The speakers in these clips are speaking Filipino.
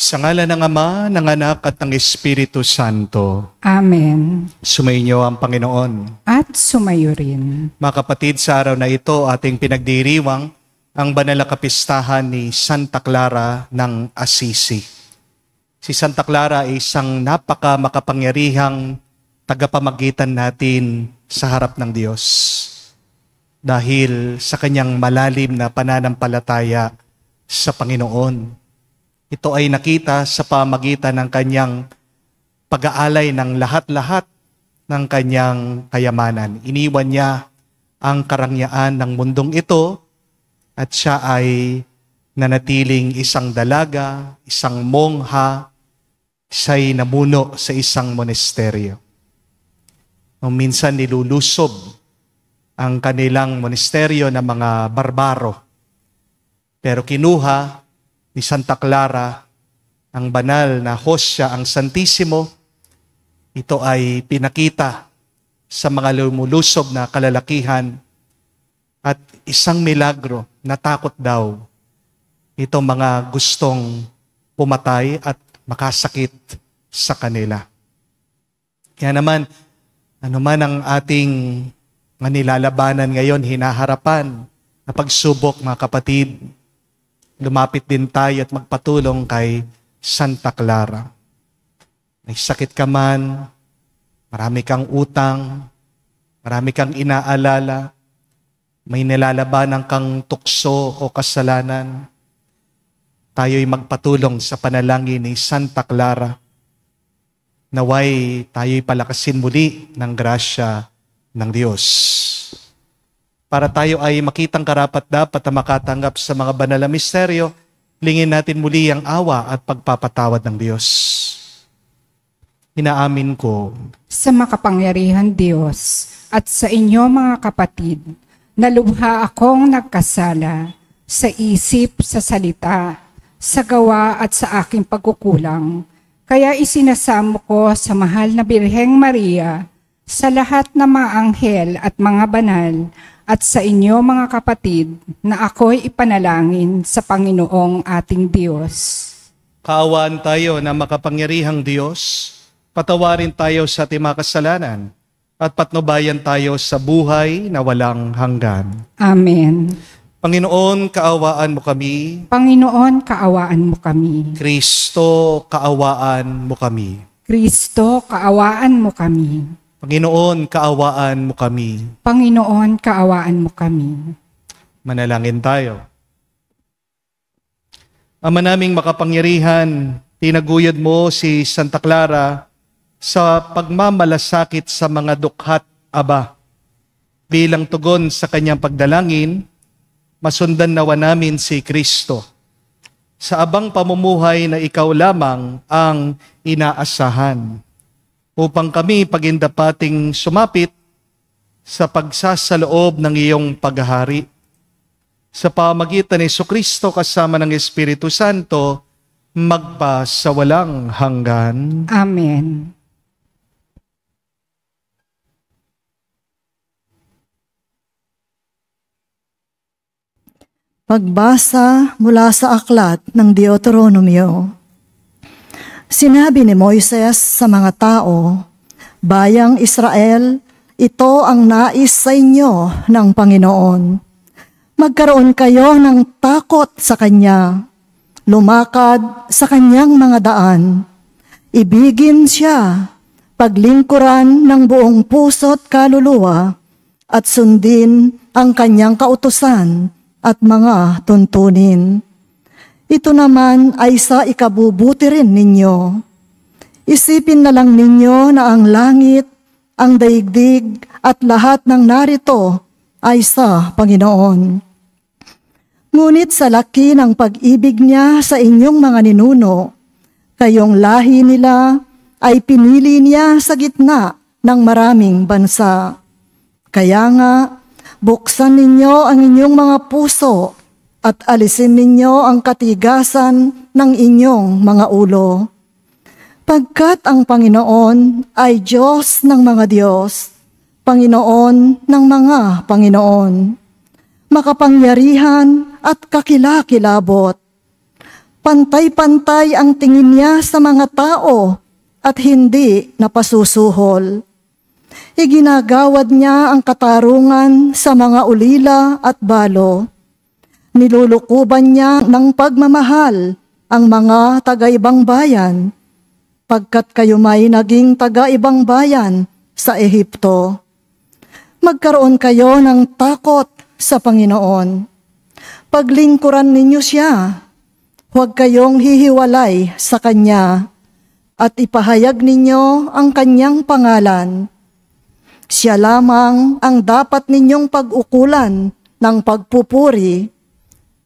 Sa ngalan ng Ama, ng Anak at ng Espiritu Santo. Amen. Sumainyo ang Panginoon. At sumayo rin. Mga kapatid, sa araw na ito ating pinagdiriwang ang banal na kapistahan ni Santa Clara ng Assisi. Si Santa Clara ay isang makapangyarihang tagapamagitan natin sa harap ng Diyos. Dahil sa kanyang malalim na pananampalataya sa Panginoon. Ito ay nakita sa pamagitan ng kanyang pag-aalay ng lahat-lahat ng kanyang kayamanan. Iniwan niya ang karangyaan ng mundong ito at siya ay nanatiling isang dalaga, isang mongha, siya'y namuno sa isang monasteryo. Nung minsan nilulusob ang kanilang monasteryo ng mga barbaro. Pero kinuha ni Santa Clara ang banal na hosya, ang Santisimo. Ito ay pinakita sa mga lumulusob na kalalakihan at isang milagro, natakot daw itong mga gustong pumatay at makasakit sa kanila. Kaya naman, ano man ang ating nilalabanan ngayon, hinaharapan na pagsubok, mga kapatid, lumapit din tayo at magpatulong kay Santa Clara. May sakit ka man, marami kang utang, marami kang inaalala, may nilalabanan kang tukso o kasalanan, tayo'y magpatulong sa panalangin ni Santa Clara. Naway tayo'y palakasin muli ng grasya ng Diyos. Para tayo ay makitang karapat-dapat na makatanggap sa mga banal na misteryo, lingin natin muli ang awa at pagpapatawad ng Diyos. Inaamin ko Sa makapangyarihan Diyos at sa inyo mga kapatid, na lubha akong nagkasala sa isip, sa salita, sa gawa at sa aking pagkukulang. Kaya isinasamo ko sa mahal na Birheng Maria, sa lahat ng mga anghel at mga banal, at sa inyo mga kapatid, na ako'y ipanalangin sa Panginoong ating Diyos. kaawaan tayo na makapangyarihang Diyos, patawarin tayo sa ating mga kasalanan, at patnubayan tayo sa buhay na walang hanggan. Amen. Panginoon, kaawaan mo kami. Panginoon, kaawaan mo kami. Kristo, kaawaan mo kami. Kristo, kaawaan mo kami. Panginoon, kaawaan mo kami. Panginoon, kaawaan mo kami. Manalangin tayo. Ama naming makapangyarihan, tinaguyod mo si Santa Clara sa pagmamalasakit sa mga dukhat, Aba. Bilang tugon sa kanyang pagdalangin, masundan nawa namin si Kristo. Sa abang pamumuhay na ikaw lamang ang inaasahan, upang kami pagindapating sumapit sa pagsasaloob ng iyong paghahari. Sa pamagitan ni Jesucristo kasama ng Espiritu Santo, magpa sa walang hanggan. Amen. Pagbasa mula sa aklat ng Deuteronomio. Sinabi ni Moises sa mga tao, Bayang Israel, ito ang nais sa inyo ng Panginoon. Magkaroon kayo ng takot sa Kanya, lumakad sa Kanyang mga daan, ibigin siya, paglingkuran ng buong puso't kaluluwa, at sundin ang Kanyang kautusan at mga tuntunin. Ito naman ay sa ikabubuti rin ninyo. Isipin na lang ninyo na ang langit, ang daigdig at lahat ng narito ay sa Panginoon. Ngunit sa laki ng pag-ibig niya sa inyong mga ninuno, kayong lahi nila ay pinili niya sa gitna ng maraming bansa. Kaya nga, buksan ninyo ang inyong mga puso at alisin ninyo ang katigasan ng inyong mga ulo. Pagkat ang Panginoon ay Diyos ng mga Diyos, Panginoon ng mga Panginoon, makapangyarihan at kakilakilabot, Pantay-pantay ang tingin niya sa mga tao at hindi napasusuhol. Iginagawad niya ang katarungan sa mga ulila at balo. Nilulukuban niya ng pagmamahal ang mga taga-ibang bayan, pagkat kayo may naging taga-ibang bayan sa Ehipto. Magkaroon kayo ng takot sa Panginoon. Paglingkuran ninyo siya. Huwag kayong hihiwalay sa Kanya at ipahayag ninyo ang Kanyang pangalan. Siya lamang ang dapat ninyong pag-ukulan ng pagpupuri.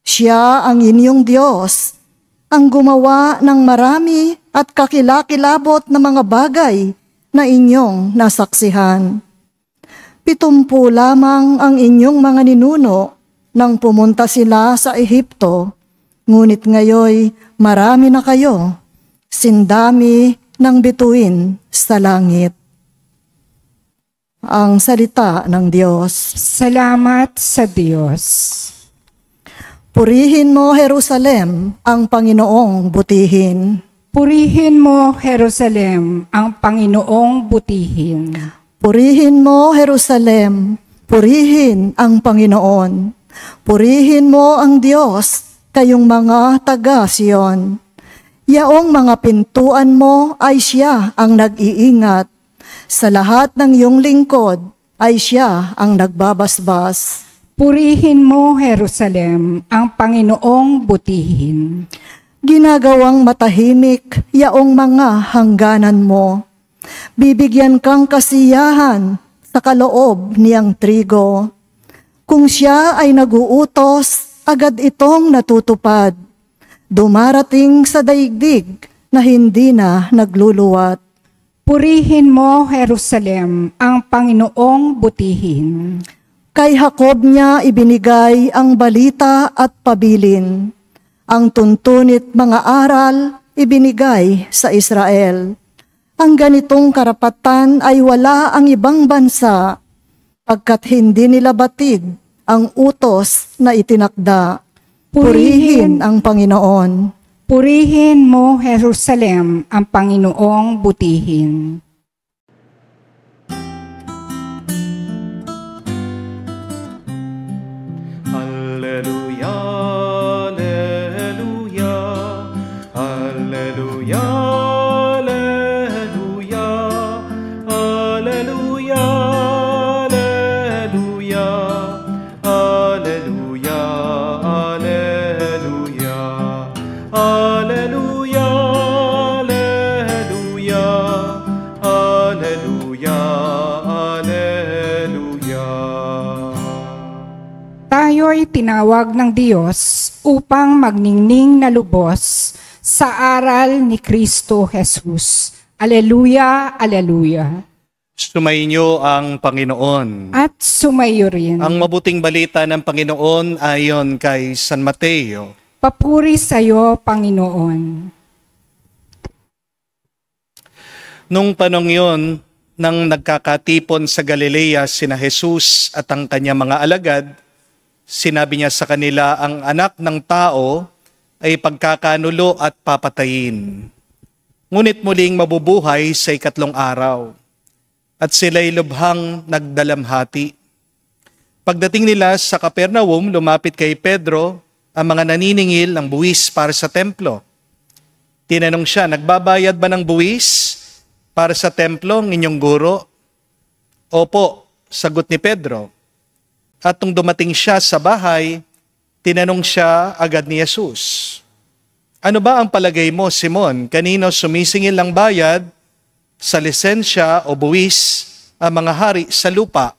Siya ang inyong Diyos, ang gumawa ng marami at kakilakilabot na mga bagay na inyong nasaksihan. 70 lamang ang inyong mga ninuno nang pumunta sila sa Ehipto. Ngunit ngayoy marami na kayo, sindami ng bituin sa langit. Ang salita ng Diyos. Salamat sa Diyos. Purihin mo, Jerusalem, ang Panginoong butihin. Purihin mo, Jerusalem, ang Panginoong butihin. Purihin mo, Jerusalem, purihin ang Panginoon. Purihin mo ang Diyos, kayong mga taga-Sion. Yaong mga pintuan mo ay siya ang nag-iingat. Sa lahat ng iyong lingkod ay siya ang nagbabasbas. Purihin mo, Jerusalem, ang Panginoong butihin. Ginagawang matahimik yaong mga hangganan mo. Bibigyan kang kasiyahan sa kaloob niyang trigo. Kung siya ay naguutos, agad itong natutupad. Dumarating sa daigdig na hindi na nagluluwat. Purihin mo, Jerusalem, ang Panginoong butihin. Kay Jacob niya ibinigay ang balita at pabilin. Ang tuntunit mga aral ibinigay sa Israel. Ang ganitong karapatan ay wala ang ibang bansa, pagkat hindi nila batid ang utos na itinakda. Purihin ang Panginoon. Purihin mo, Jerusalem, ang Panginoong butihin. Alleluia, alleluia, alleluia, alleluia, alleluia, alleluia, alleluia, alleluia, alleluia, alleluia, alleluia, alleluia. Tayo'y tinawag ng Diyos upang magningning na lubos sa aral ni Kristo Jesus. Aleluya, aleluya. Sumainyo ang Panginoon. At sumayo rin. Ang mabuting balita ng Panginoon ayon kay San Mateo. Papuri sa iyo, Panginoon. Nung panong yon, nang nagkakatipon sa Galilea sina Jesus at ang kanyang mga alagad, sinabi niya sa kanila, ang anak ng tao ay pagkakanulo at papatayin. Ngunit muling mabubuhay sa 3 araw. At sila'y lubhang nagdalamhati. Pagdating nila sa Capernaum, lumapit kay Pedro ang mga naniningil ng buwis para sa templo. Tinanong siya, nagbabayad ba ng buwis para sa templo ng inyong guro? Opo, sagot ni Pedro. At nung dumating siya sa bahay, tinanong siya agad ni Jesus, ano ba ang palagay mo, Simon? Kanino sumisingil ang bayad sa lisensya o buwis ang mga hari sa lupa?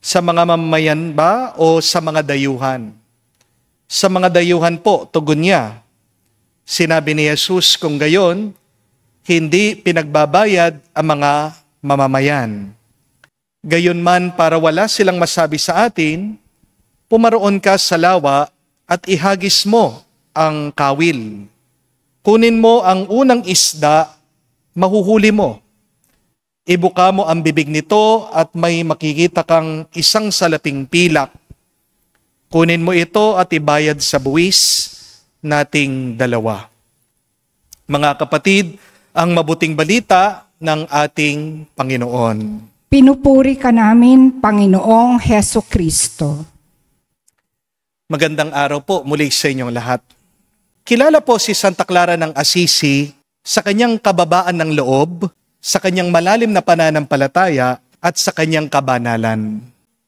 Sa mga mamamayan ba o sa mga dayuhan? Sa mga dayuhan po, tugon niya. Sinabi ni Jesus, kung gayon, hindi pinagbabayad ang mga mamamayan. Gayon man, para wala silang masabi sa atin, pumaroon ka sa lawa at ihagis mo ang kawil. Kunin mo ang unang isda, mahuhuli mo. Ibuka mo ang bibig nito at may makikita kang isang salaping pilak. Kunin mo ito at ibayad sa buwis nating dalawa. Mga kapatid, ang mabuting balita ng ating Panginoon. Pinupuri ka namin, Panginoong Heso Kristo. Magandang araw po muli sa inyong lahat. Kilala po si Santa Clara ng Assisi sa kanyang kababaan ng loob, sa kanyang malalim na pananampalataya, at sa kanyang kabanalan.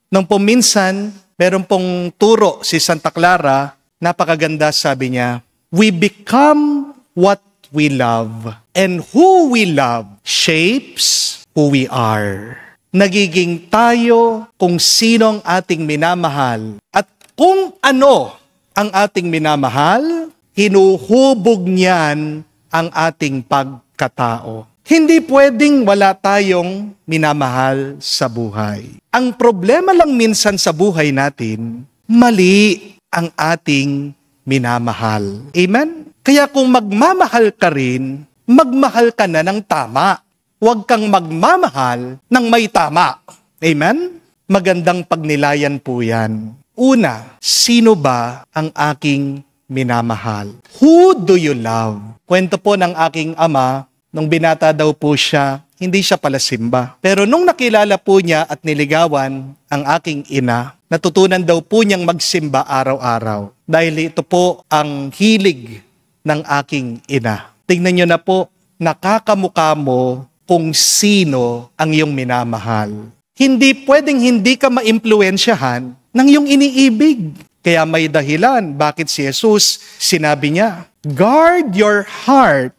Nung minsan, meron pong turo si Santa Clara, napakaganda, sabi niya, "We become what we love, and who we love shapes who we are." Nagiging tayo kung sino ang ating minamahal, at kung ano ang ating minamahal, hinuhubog niyan ang ating pagkatao. Hindi pwedeng wala tayong minamahal sa buhay. Ang problema lang minsan sa buhay natin, mali ang ating minamahal. Amen? Kaya kung magmamahal ka rin, magmahal ka na ng tama. Huwag kang magmamahal ng may tama. Amen? Magandang pagnilayan po yan. Una, sino ba ang aking minamahal? Who do you love? Kwento po ng aking ama, nung binata daw po siya, hindi siya pala simba. Pero nung nakilala po niya at niligawan ang aking ina, natutunan daw po niyang magsimba araw-araw. Dahil ito po ang hilig ng aking ina. Tingnan niyo na po, nakakamukha mo kung sino ang iyong minamahal. Hindi pwedeng hindi ka maimpluwensyahan ng iyong iniibig. Kaya may dahilan bakit si Jesus sinabi niya, "Guard your heart."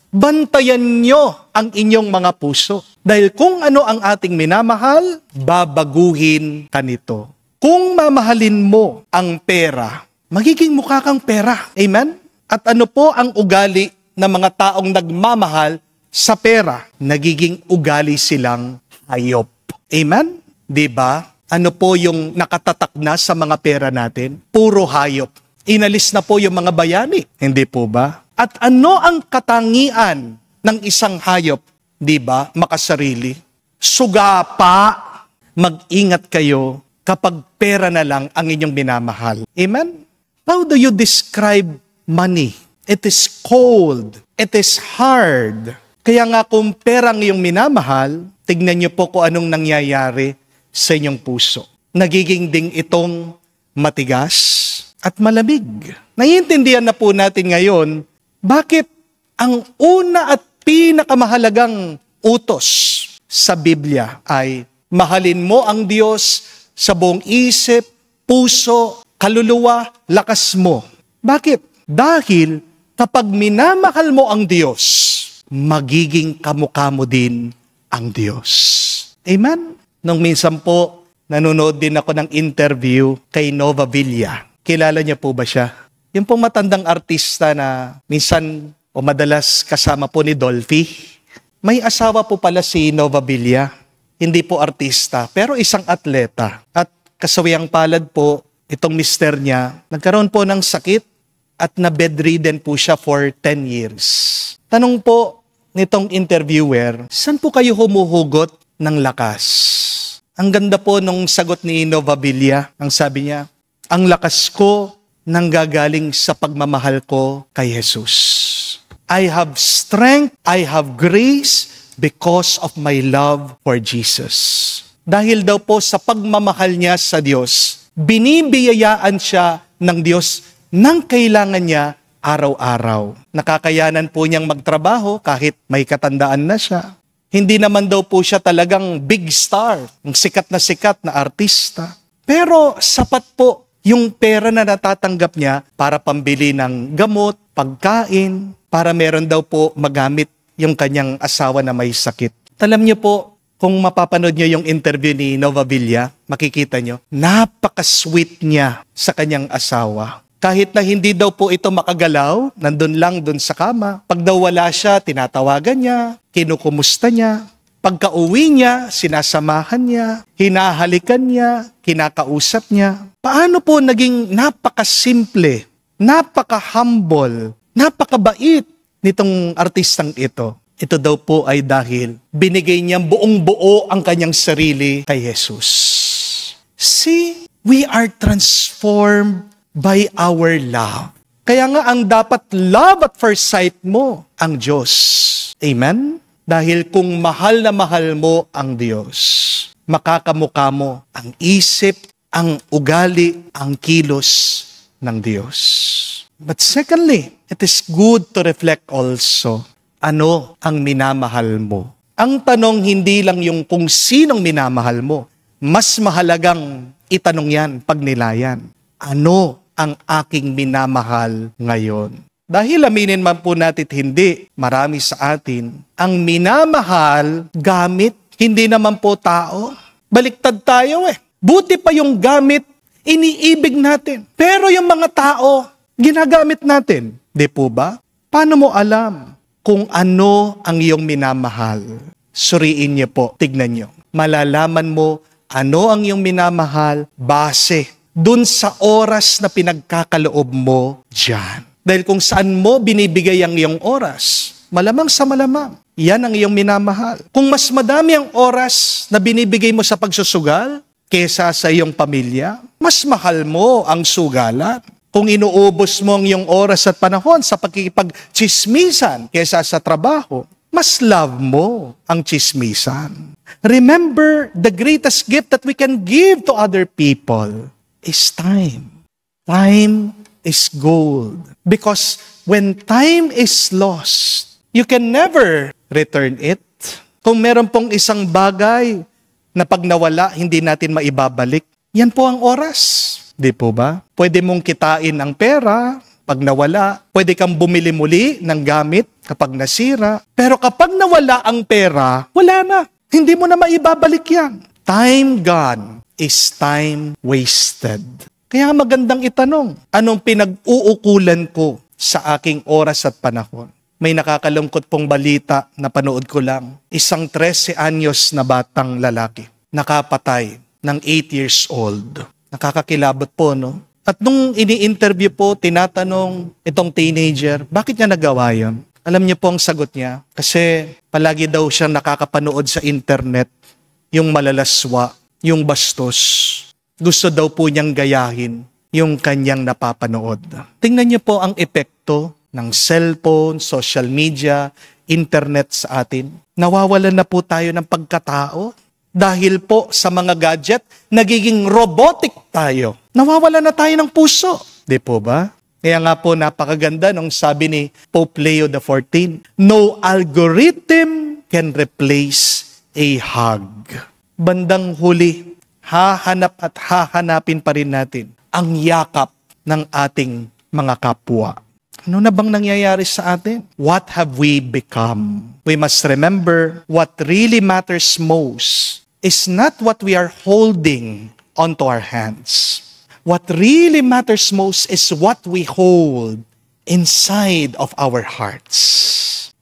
Bantayan nyo ang inyong mga puso. Dahil kung ano ang ating minamahal, babaguhin ka nito. Kung mamahalin mo ang pera, magiging mukha kang pera. Amen? At ano po ang ugali ng mga taong nagmamahal sa pera? Nagiging ugali silang hayop. Amen? Diba? Ano po yung nakatatak na sa mga pera natin? Puro hayop. Inalis na po yung mga bayani. Hindi po ba? At ano ang katangian ng isang hayop? Di ba? Makasarili. Sugapa. Mag-ingat kayo kapag pera na lang ang inyong minamahal. Amen? How do you describe money? It is cold. It is hard. Kaya nga kung perang iyong minamahal, tignan niyo po kung anong nangyayari sa inyong puso. Nagiging ding itong matigas at malamig. Naiintindihan na po natin ngayon bakit ang una at pinakamahalagang utos sa Biblia ay mahalin mo ang Diyos sa buong isip, puso, kaluluwa, lakas mo. Bakit? Dahil kapag minamahal mo ang Diyos, magiging kamukha mo din ang Diyos. Amen? Nung minsan po, nanonood din ako ng interview kay Nova Villa. Kilala niya po ba siya? Yung pong matandang artista na minsan o madalas kasama po ni Dolphy. May asawa po pala si Nova Villa. Hindi po artista, pero isang atleta. At kasawiang palad po, itong mister niya, nagkaroon po ng sakit at na-bedridden po siya for 10 years. Tanong po nitong interviewer, saan po kayo humuhugot ng lakas? Ang ganda po nung sagot ni Nova Villa. Ang sabi niya, ang lakas ko nanggagaling sa pagmamahal ko kay Jesus. I have strength, I have grace because of my love for Jesus. Dahil daw po sa pagmamahal niya sa Diyos, binibiyayaan siya ng Diyos ng kailangan niya araw-araw. Nakakayanan po niyang magtrabaho kahit may katandaan na siya. Hindi naman daw po siya talagang big star, sikat na artista. Pero sapat po yung pera na natatanggap niya para pambili ng gamot, pagkain, para meron daw po magamit yung kanyang asawa na may sakit. Alam niyo po, kung mapapanood niyo yung interview ni Nova Villa, makikita niyo, napaka-sweet niya sa kanyang asawa. Kahit na hindi daw po ito makagalaw, nandun lang dun sa kama. Pag daw wala siya, tinatawagan niya, kinukumusta niya. Pagka-uwi niya, sinasamahan niya, hinahalikan niya, kinakausap niya. Paano po naging napaka-simple, napaka-humble, napakabait nitong artistang ito? Ito daw po ay dahil binigay niyang buong-buo ang kanyang sarili kay Jesus. See, we are transformed by our love. Kaya nga ang dapat love at first sight mo, ang Diyos. Amen? Dahil kung mahal na mahal mo ang Diyos, makakamukha mo ang isip, ang ugali, ang kilos ng Diyos. But secondly, it is good to reflect also, ano ang minamahal mo? Ang tanong hindi lang yung kung sinong minamahal mo, mas mahalagang itanong yan, pagnilayan. Ano ang aking minamahal ngayon? Dahil aminin man po natin hindi, marami sa atin, ang minamahal gamit, hindi naman po tao. Baliktad tayo Buti pa yung gamit, iniibig natin. Pero yung mga tao, ginagamit natin. Di po ba? Paano mo alam kung ano ang iyong minamahal? Suriin niyo po, tignan niyo. Malalaman mo ano ang iyong minamahal base dun sa oras na pinagkakaloob mo dyan. Dahil kung saan mo binibigay ang iyong oras, malamang sa malamang, yan ang iyong minamahal. Kung mas madami ang oras na binibigay mo sa pagsusugal kesa sa iyong pamilya, mas mahal mo ang sugalan. Kung inuubos mo ang iyong oras at panahon sa pagkikipagchismisan kesa sa trabaho, mas love mo ang chismisan. Remember, the greatest gift that we can give to other people is time. Time is gold. Because when time is lost, you can never return it. Kung meron pong isang bagay na pag nawala, hindi natin maibabalik, yan po ang oras. Di po ba? Pwede mong kitain ang pera pag nawala. Pwede kang bumili muli ng gamit kapag nasira. Pero kapag nawala ang pera, wala na. Hindi mo na maibabalik yan. Time gone is time wasted. Kaya magandang itanong, anong pinag-uukulan ko sa aking oras at panahon? May nakakalungkot pong balita na panood ko lang. Isang 13 anyos na batang lalaki, nakapatay ng 8 years old. Nakakakilabot po, no? At nung ini-interview po, tinatanong itong teenager, bakit niya nagawa yun? Alam niyo po ang sagot niya, kasi palagi daw siya nakakapanood sa internet, yung malalaswa, yung bastos. Gusto daw po niyang gayahin yung kanyang napapanood. Tingnan niyo po ang epekto ng cellphone, social media, internet sa atin. Nawawalan na po tayo ng pagkatao dahil po sa mga gadget, nagiging robotic tayo. Nawawalan na tayo ng puso. Di po ba? Kaya nga po napakaganda nung sabi ni Pope Leo XIV, no algorithm can replace a hug. Bandang huli, hahanap at hahanapin pa rin natin ang yakap ng ating mga kapwa. Ano na bang nangyayari sa atin? What have we become? We must remember what really matters most is not what we are holding onto our hands. What really matters most is what we hold inside of our hearts.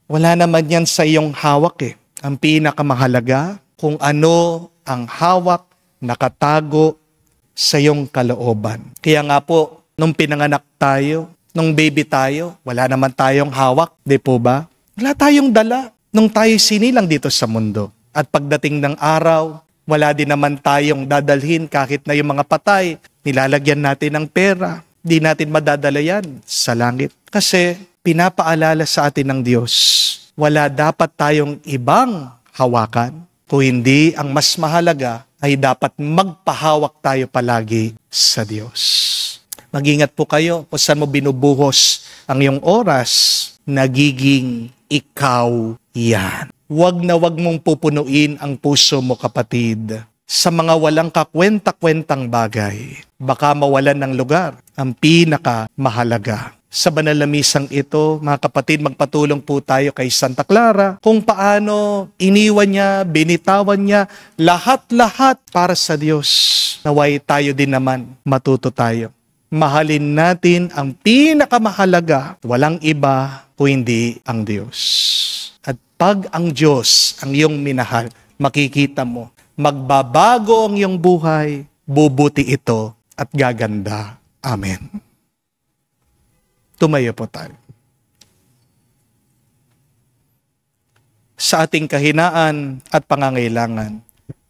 Wala naman yan sa iyong hawak Ang pinakamahalaga kung ano ang hawak nakatago sa iyong kalooban. Kaya nga po, nung pinanganak tayo, nung baby tayo, wala naman tayong hawak, di po ba? Wala tayong dala nung tayo sinilang dito sa mundo. At pagdating ng araw, wala din naman tayong dadalhin kahit na yung mga patay, nilalagyan natin ng pera. Di natin madadala yan sa langit. Kasi pinapaalala sa atin ng Diyos, wala dapat tayong ibang hawakan. Kung hindi, ang mas mahalaga ay dapat magpahawak tayo palagi sa Diyos. Mag-ingat po kayo kung saan mo binubuhos ang iyong oras, nagiging ikaw yan. Huwag na huwag mong pupunuin ang puso mo, kapatid, sa mga walang kakwenta-kwentang bagay. Baka mawalan ng lugar ang pinakamahalaga. Sa banal na misang ito, mga kapatid, magpatulong po tayo kay Santa Clara kung paano iniwan niya, binitawan niya, lahat-lahat para sa Diyos. Naway tayo din naman, matuto tayo. Mahalin natin ang pinakamahalaga, walang iba kundi ang Diyos. At pag ang Diyos ang iyong minahal, makikita mo, magbabago ang iyong buhay, bubuti ito at gaganda. Amen. Tumayo po tayo. Sa ating kahinaan at pangangailangan,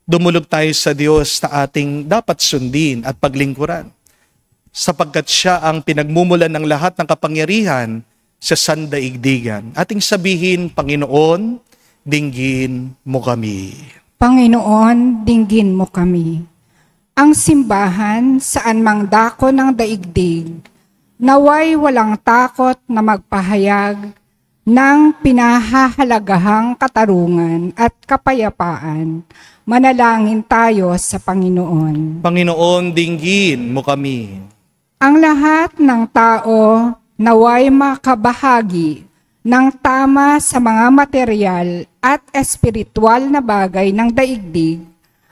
dumulog tayo sa Diyos na ating dapat sundin at paglingkuran. sapagkat siya ang pinagmumulan ng lahat ng kapangyarihan sa sandaigdigan. Ating sabihin, Panginoon, dinggin mo kami. Panginoon, dinggin mo kami. Ang simbahan saan mang dako ng daigdig, naway walang takot na magpahayag ng pinahahalagahang katarungan at kapayapaan. Manalangin tayo sa Panginoon. Panginoon, dinggin mo kami. Ang lahat ng tao naway makabahagi ng tama sa mga material at espiritual na bagay ng daigdig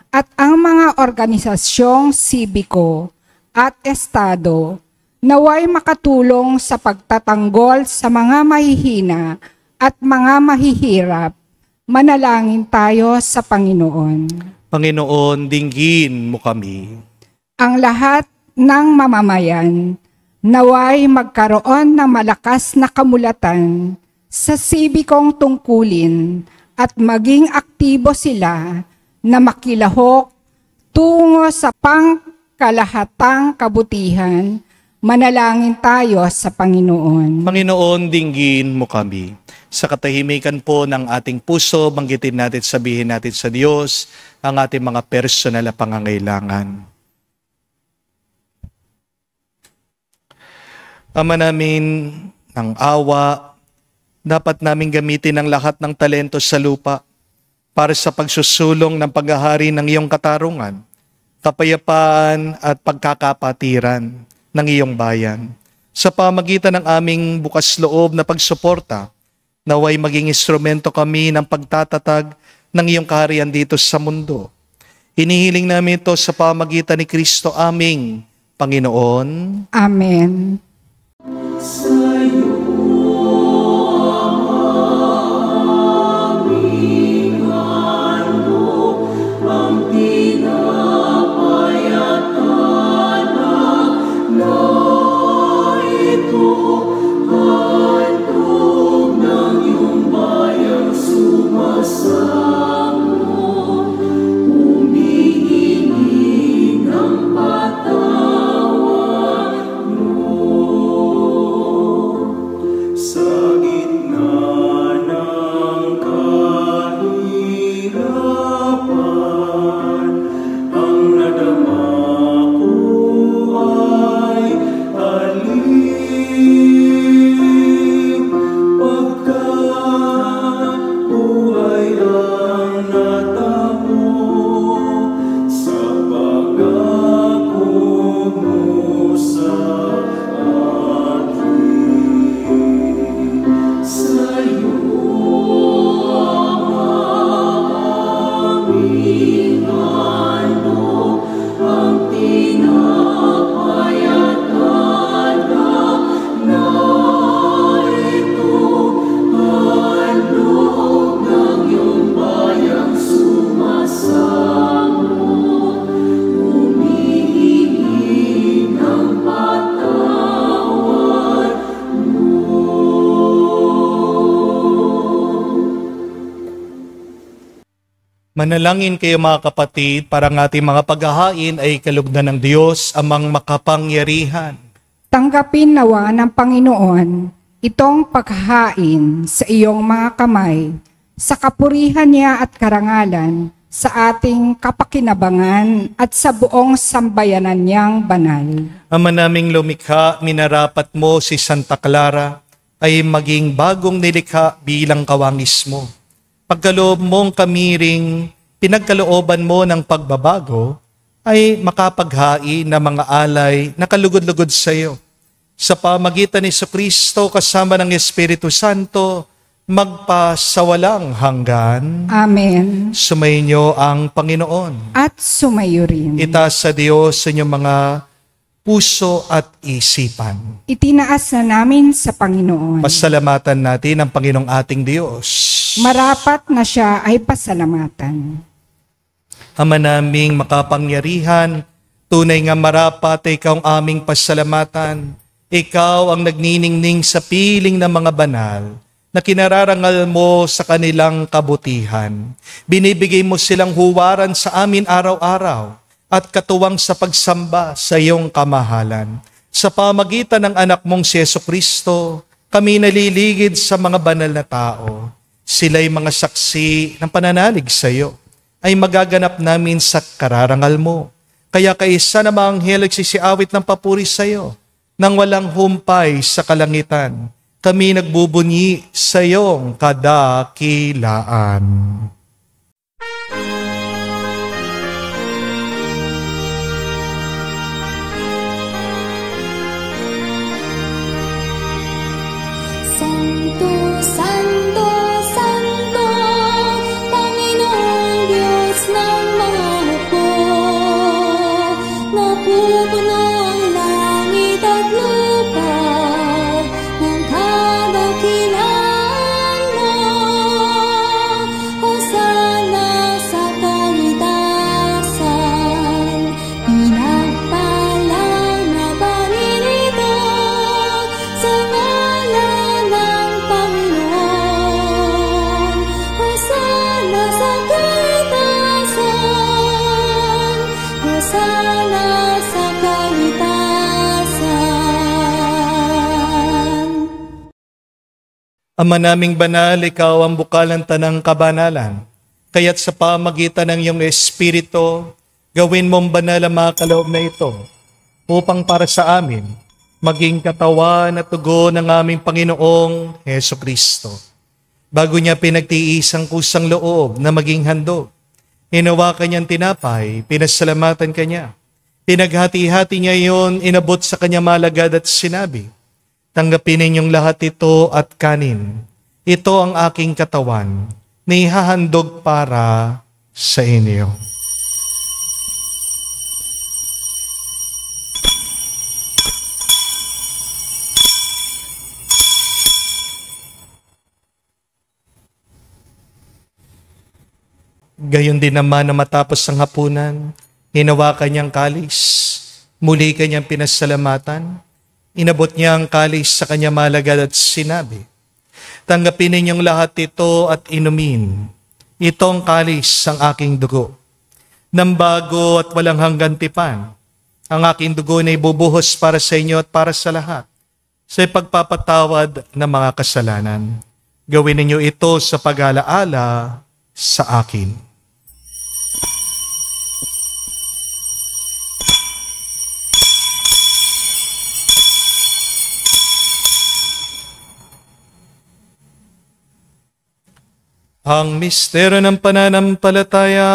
at ang mga organisasyong sibiko at estado naway makatulong sa pagtatanggol sa mga mahihina at mga mahihirap. Manalangin tayo sa Panginoon. Panginoon, dinggin mo kami. Ang lahat ng mamamayan naway magkaroon ng malakas na kamulatan sa sibikong tungkulin at maging aktibo sila na makilahok tungo sa pangkalahatang kabutihan. Manalangin tayo sa Panginoon. Panginoon, dinggin mo kami. Sa katahimikan po ng ating puso, banggitin natin, sabihin natin sa Diyos ang ating mga personal na pangangailangan. Ama namin ng awa, dapat namin gamitin ang lahat ng talento sa lupa para sa pagsusulong ng paghahari ng iyong katarungan, kapayapaan at pagkakapatiran ng iyong bayan. Sa pamagitan ng aming bukas loob na pagsuporta, naway maging instrumento kami ng pagtatatag ng iyong kaharian dito sa mundo. Inihiling namin ito sa pamagitan ni Kristo aming Panginoon. Amen. Manalangin kayo mga kapatid, para ang ating mga paghahain ay kalugdan ng Diyos, amang makapangyarihan. Tanggapin nawa ng Panginoon itong paghahain sa iyong mga kamay, sa kapurihan niya at karangalan, sa ating kapakinabangan at sa buong sambayanan niyang banal. Ama naming lumikha, minarapat mo si Santa Clara ay maging bagong nilikha bilang kawangis mo. Pagkaloob mong kami ring pinagkalooban mo ng pagbabago, ay makapaghain ng mga alay na kalugod-lugod sa iyo. Sa pamagitan ni Jesucristo kasama ng Espiritu Santo, magpasawalang hanggan. Amen. Sumainyo ang Panginoon. At sumayo rin. Itaas sa Diyos sa inyong mga puso at isipan. Itinaas na namin sa Panginoon. Pasalamatan natin ang Panginoong ating Diyos. Marapat na siya ay pasalamatan. Ama naming makapangyarihan, tunay nga marapat ay ikaw ang aming pasalamatan. Ikaw ang nagniningning sa piling ng mga banal na kinararangal mo sa kanilang kabutihan. Binibigay mo silang huwaran sa amin araw-araw at katuwang sa pagsamba sa iyong kamahalan. Sa pamagitan ng anak mong si Jesucristo, kami naliligid sa mga banal na tao. Sila'y mga saksi ng pananalig sa iyo, ay magaganap namin sa kararangal mo. Kaya kaisa na mga anghel nagsisiawit ng papuri sa iyo, nang walang humpay sa kalangitan, kami nagbubunyi sa iyong kadakilaan. Santo, Santo, Santo, Panginoong Diyos ng mga hukbo, napupuno ang langit at lupa ng kadakilaan mo. Hosana sa kaitasan, pinagpalang na paninito sa ngalan ng Panginoon. Hosana sa kaitasan, Hosana sa kaitasan. Ama naming banal, ikaw ang bukal ng tanang kabanalan. Kaya't sa pamagitan ng iyong Espiritu, gawin mong banal ang mga kaloob na ito, upang para sa amin, maging katawan at tugo ng aming Panginoong Jesucristo. Bago niya pinagtiis ang kusang loob na maging handog, hinawakan niyang tinapay, pinasalamatan kanya. Pinaghati-hati niya iyon, inabot sa kanya malagad at sinabi, tanggapin ninyong lahat ito at kanin. Ito ang aking katawan, na ihahandog para sa inyo. Gayon din naman na matapos ang hapunan, hinawakan niyang kalis, muli kanyang pinasalamatan, inabot niya ang kalis sa kanya malagad at sinabi, tanggapin ninyong lahat ito at inumin. Itong kalis ang aking dugo, ng bago at walang hanggan tipan. Ang aking dugo na ibubuhos para sa inyo at para sa lahat, sa pagpapatawad ng mga kasalanan. Gawin ninyo ito sa pag-alaala sa akin. Ang misteryo ng pananampalataya.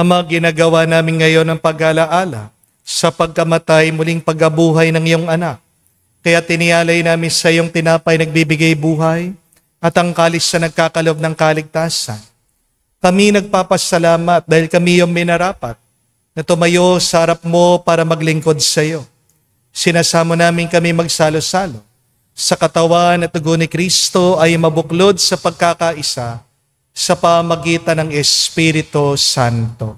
Ama, ginagawa namin ngayon ang pag-alaala sa pagkamatay muling pagkabuhay ng iyong anak. Kaya tinialay namin sa iyong tinapay nagbibigay buhay at ang kalis sa nagkakalob ng kaligtasan. Kami nagpapasalamat dahil kami iyong minarapat na tumayo sa harap mo para maglingkod sa iyo. Sinasamo namin kami magsalo-salo sa katawan at dugo ni Kristo ay mabuklod sa pagkakaisa sa pamagitan ng Espiritu Santo.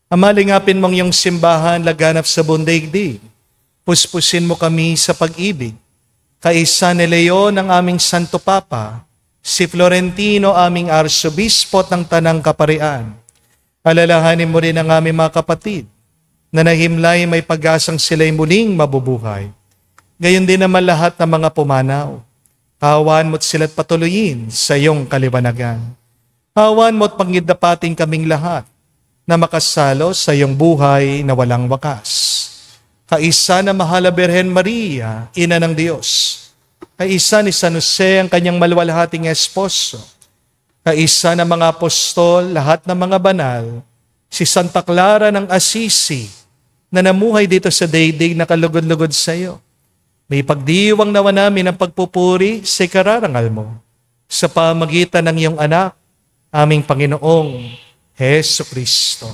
Amalingapin mong iyong simbahan laganap sa buong daigdig. Puspusin mo kami sa pag-ibig. Kaisa ni Leon ang aming Santo Papa, si Florentino aming Arsobispo ng Tanang Kaparian. Alalahanin mo rin ang aming mga kapatid na nahimlay may pag-asang sila'y muling mabubuhay. Gayon din naman lahat ng mga pumanaw. Kawan mo't sila't patuloyin sa iyong kaliwanagan. Awan mo't panggidapating kaming lahat na makasalo sa iyong buhay na walang wakas. Kaisa na mahal na Birhen Maria, Ina ng Diyos. Kaisa ni San Jose ang kanyang maluwalhating esposo. Kaisa na mga apostol, lahat ng mga banal, si Santa Clara ng Assisi na namuhay dito sa daigdig na kalugod-lugod sa iyo. May pagdiwang nawa namin ang pagpupuri sa ikararangal mo sa pamagitan ng iyong anak, aming Panginoong Hesu Kristo.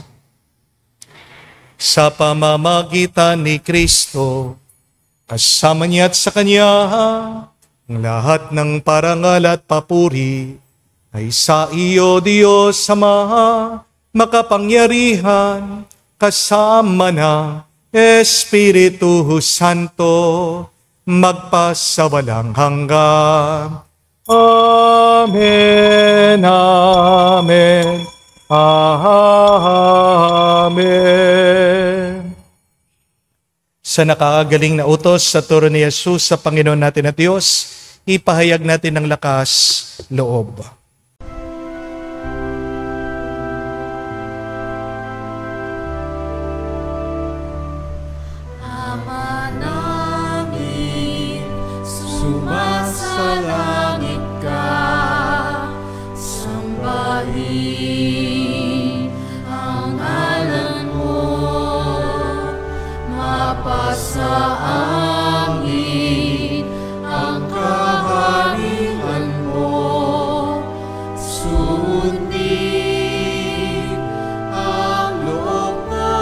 Sa pamamagitan ni Kristo, kasama niya at sa Kanya, ang lahat ng parangal at papuri ay sa iyo, Diyos Ama, makapangyarihan, kasama na Espiritu Santo, magpasawalang hanggan. Amen, amen, amen. Sa nakakagaling na utos sa turo ni Jesus sa Panginoon natin at Diyos, ipahayag natin ng lakas loob. Ama namin, sumasalangit ka, sambahin ang ngalan mo, mapasa amin ang kaharian mo, sundin ang loob mo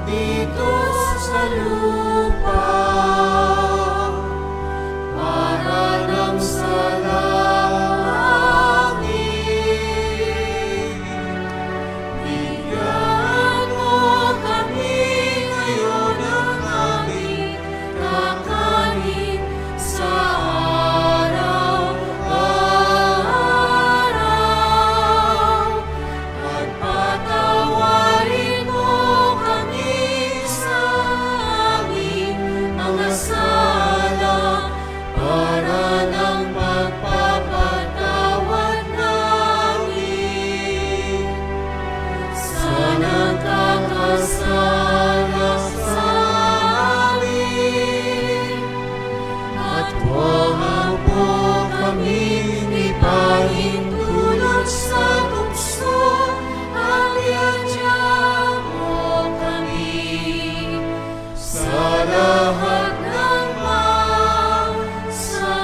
dito sa lupa, para nang sa langit. Bigyan mo kami ngayon ng aming kakanin sa araw-araw, at patawarin mo kami sa aming mga sala, para nang magpapatawad namin sa nagkakasala sa amin. At huwag mo kaming ipahintulot sa tukso, at iadya mo kami sa lahat ng masama.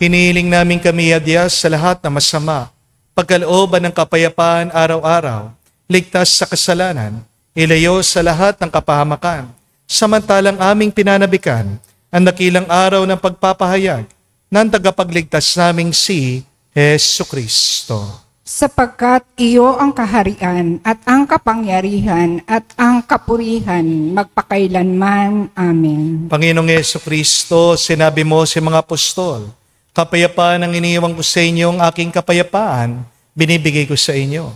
Hinihiling namin kami, Adyas, sa lahat na masama, pagkalooban ng kapayapaan araw-araw, ligtas sa kasalanan, ilayo sa lahat ng kapahamakan, samantalang aming pinanabikan ang dakilang araw ng pagpapahayag ng tagapagligtas naming si Hesu Kristo. Sapagkat iyo ang kaharian at ang kapangyarihan at ang kapurihan magpakailanman. Amen. Panginoong Hesu Kristo, sinabi mo sa mga apostol, kapayapaan ang iniiwan ko sa inyo, ang aking kapayapaan, binibigay ko sa inyo.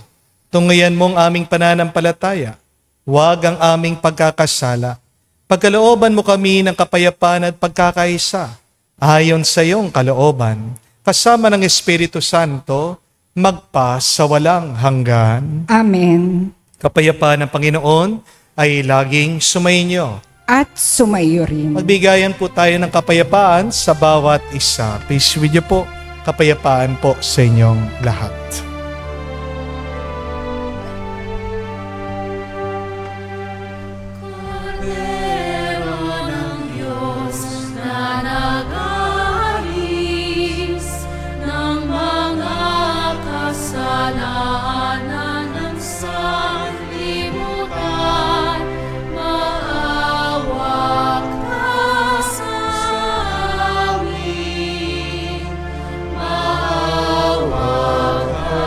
Tungayan mo ang aming pananampalataya, huwag ang aming pagkakasala. Pagkalooban mo kami ng kapayapaan at pagkakaisa, ayon sa iyong kalooban, kasama ng Espiritu Santo, magpa sa walang hanggan. Amen. Kapayapaan ng Panginoon ay laging sumainyo. At sumayo rin. Magbigayan po tayo ng kapayapaan sa bawat isa. Peace with you po. Kapayapaan po sa inyong lahat. Kordero ng Diyos na nag-aalis ng mga kasalanan ng sanlibutan, maawa ka sa amin, maawa ka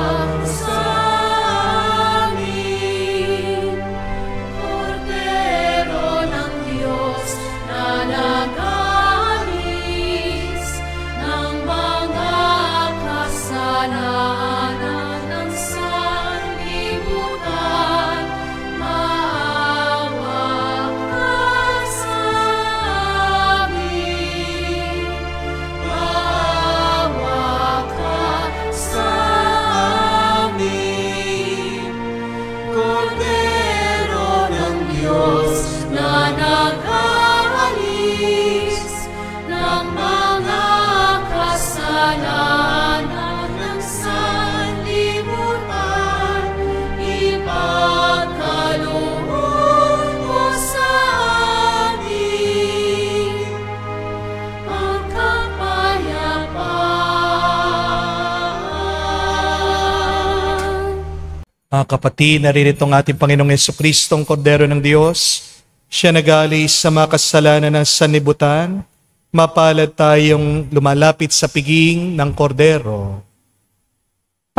Mga kapatid, naririto ang ating Panginoong Jesucristo, ang Kordero ng Diyos. Siya nag-aalis sa mga kasalanan ng sanlibutan. Mapalad tayong lumalapit sa piging ng Kordero.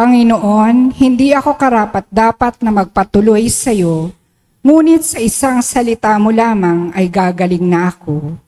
Panginoon, hindi ako karapat-dapat na magpatuloy sa iyo, ngunit sa isang salita mo lamang ay gagaling na ako.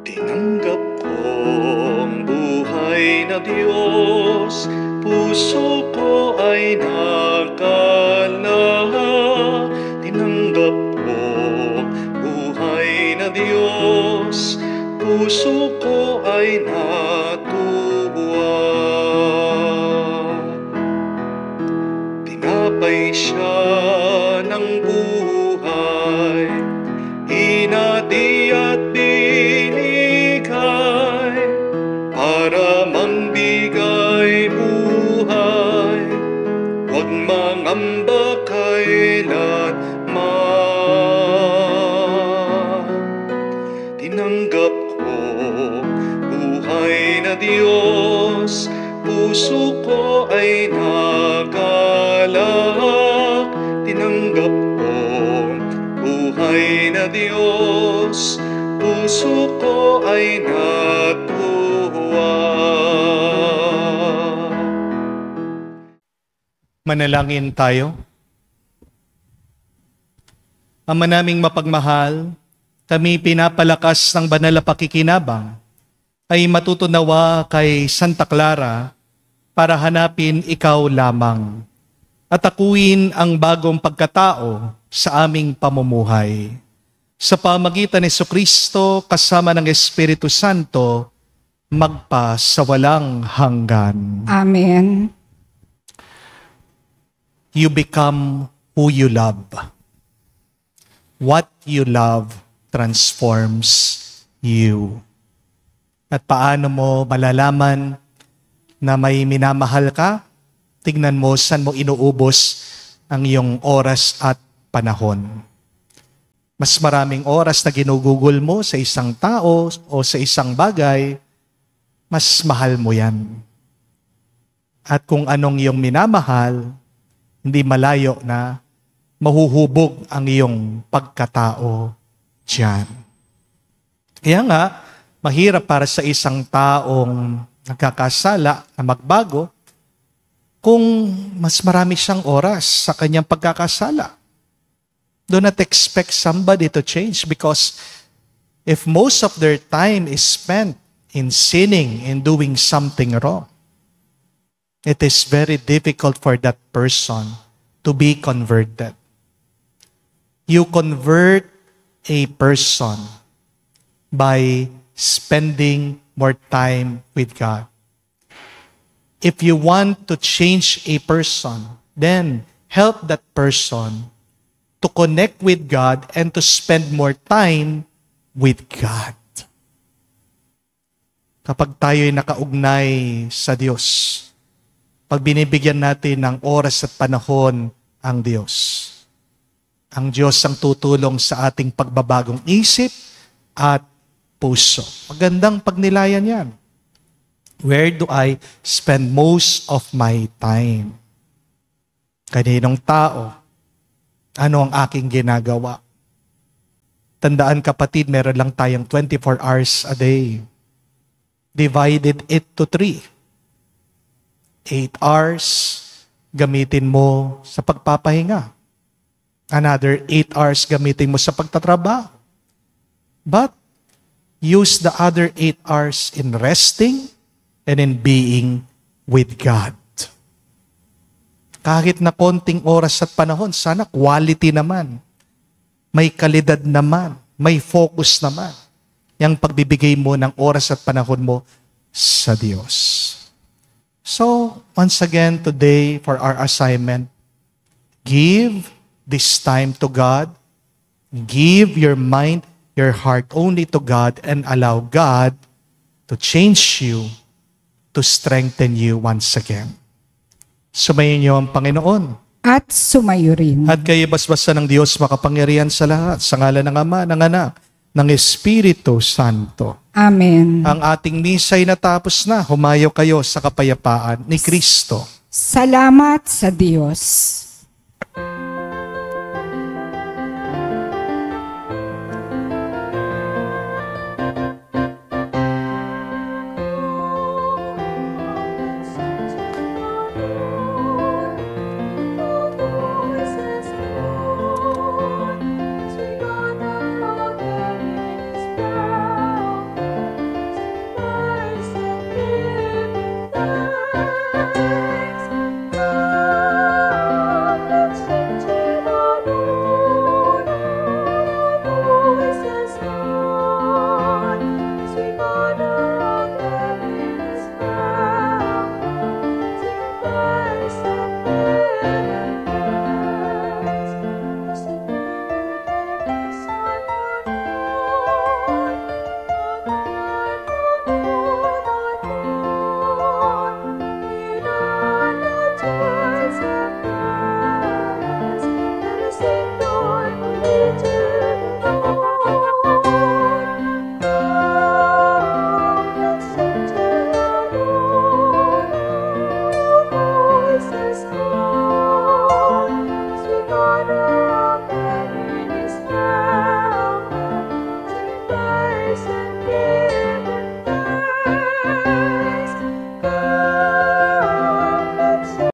Tinanggap ko ang buhay na Diyos, puso ko ay nakalahak. Tinanggap ko ang buhay na Diyos, puso ko ay natuwa. Tinapay siya ng buhay, hinati at binigay para mangbigay buhay. Huwag mangamba kailanman. Tinanggap ko buhay na Diyos, puso ko ay nagalak. Tinanggap ko buhay na Diyos, puso ko ay natuwa. Manalangin tayo. Ama naming mapagmahal, kami pinapalakas ng banal na pakikinabang ay matutunawa kay Santa Clara para hanapin ikaw lamang at akuin ang bagong pagkatao sa aming pamumuhay. Sa pamagitan ni Jesucristo kasama ng Espiritu Santo, magpa sa walang hanggan. Amen. You become who you love. What you love transforms you. At paano mo malalaman na may minamahal ka? Tignan mo saan mo inuubos ang iyong oras at panahon. Mas maraming oras na ginugugol mo sa isang tao o sa isang bagay, mas mahal mo yan. At kung anong iyong minamahal, hindi malayo na mahuhubog ang iyong pagkatao diyan. Kaya nga, mahirap para sa isang taong nagkakasala na magbago kung mas marami siyang oras sa kanyang pagkakasala. Do not expect somebody to change because if most of their time is spent in sinning and doing something wrong, it is very difficult for that person to be converted. You convert a person by spending more time with God. If you want to change a person, then help that person to connect with God and to spend more time with God. Kapag tayo'y nakaugnay sa Diyos, pag binibigyan natin ng oras at panahon ang Diyos ang tutulong sa ating pagbabagong isip at puso. Magandang pagnilayan yan. Where do I spend most of my time? Kaninong tao? Ano ang aking ginagawa? Tandaan kapatid, meron lang tayong 24 hours a day. Divided it to 3. 8 hours gamitin mo sa pagpapahinga. Another 8 hours gamitin mo sa pagtatrabaho. But use the other 8 hours in resting and in being with God. Kahit na konting oras at panahon, sana quality naman. May kalidad naman. May focus naman. Yang pagbibigay mo ng oras at panahon mo sa Diyos. So, once again today for our assignment, give this time to God. Give your mind, your heart only to God and allow God to change you, to strengthen you once again. Sumayin niyo ang Panginoon. At sumayo rin. At kayo basbasa ng Diyos makapangyarihan sa lahat, sa ngalan ng Ama, ng Anak, ng Espiritu Santo. Amen. Ang ating misa'y natapos na. Humayo kayo sa kapayapaan ni Kristo. Salamat sa Diyos.